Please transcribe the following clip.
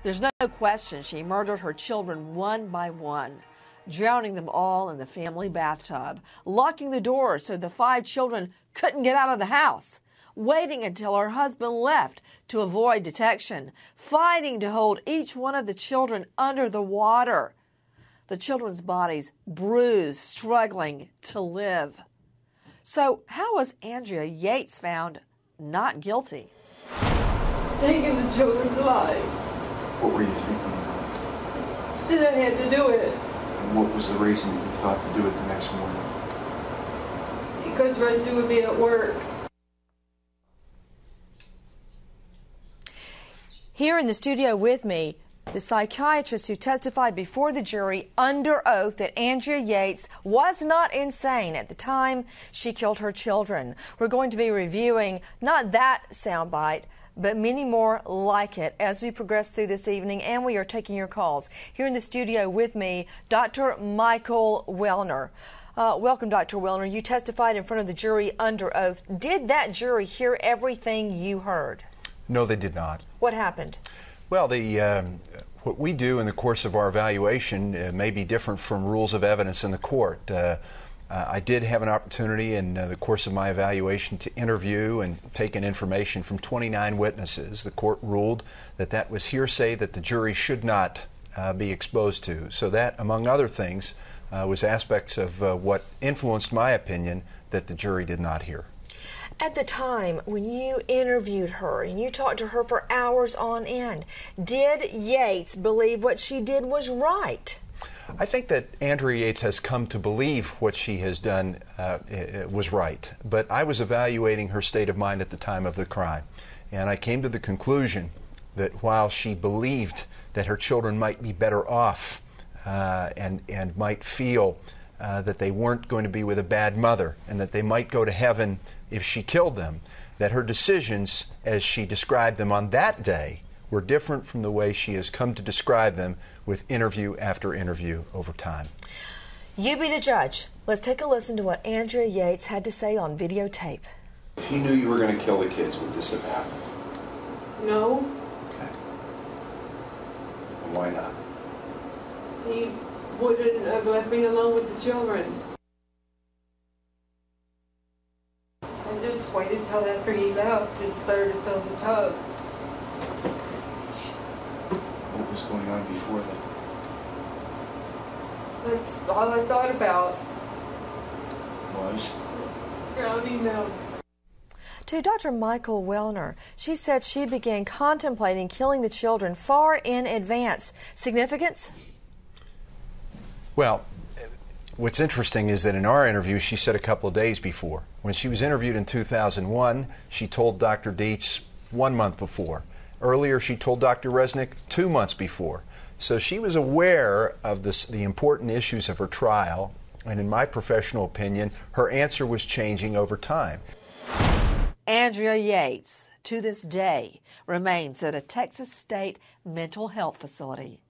There's no question she murdered her children one by one, drowning them all in the family bathtub, locking the door so the 5 children couldn't get out of the house, waiting until her husband left to avoid detection, fighting to hold each one of the children under the water. The children's bodies bruised, struggling to live. So how was Andrea Yates found not guilty? Taking the children's lives. What were you thinking about? That I had to do it. And what was the reason that you thought to do it the next morning? Because Rusty would be at work. Here in the studio with me, the psychiatrist who testified before the jury under oath that Andrea Yates was not insane at the time she killed her children. We're going to be reviewing not that soundbite, but many more like it as we progress through this evening, and we are taking your calls. Here in the studio with me, Dr. Michael Wellner. Welcome, Dr. Wellner. You testified in front of the jury under oath. Did that jury hear everything you heard? No, they did not. What happened? Well, what we do in the course of our evaluation may be different from rules of evidence in the court. I did have an opportunity in the course of my evaluation to interview and take in information from 29 witnesses. The court ruled that that was hearsay that the jury should not be exposed to. So that, among other things, was aspects of what influenced my opinion that the jury did not hear. At the time when you interviewed her and you talked to her for hours on end, did Yates believe what she did was right? I think that Andrea Yates has come to believe what she has done was right, but I was evaluating her state of mind at the time of the crime, and I came to the conclusion that while she believed that her children might be better off and might feel that they weren't going to be with a bad mother and that they might go to heaven if she killed them, that her decisions as she described them on that day were different from the way she has come to describe them with interview after interview over time. You be the judge. Let's take a listen to what Andrea Yates had to say on videotape. If you knew you were going to kill the kids, would this have happened? No. Okay. And why not? He wouldn't have left me alone with the children. I just waited till after he left and started to fill the tub. What was going on before then? That's all I thought about. Was? Drowning them. To Dr. Michael Wellner, she said she began contemplating killing the children far in advance. Significance? Well, what's interesting is that in our interview, she said a couple of days before. When she was interviewed in 2001, she told Dr. Dietz 1 month before. Earlier, she told Dr. Resnick 2 months before. So she was aware of the important issues of her trial, and in my professional opinion, her answer was changing over time. Andrea Yates, to this day, remains at a Texas state mental health facility.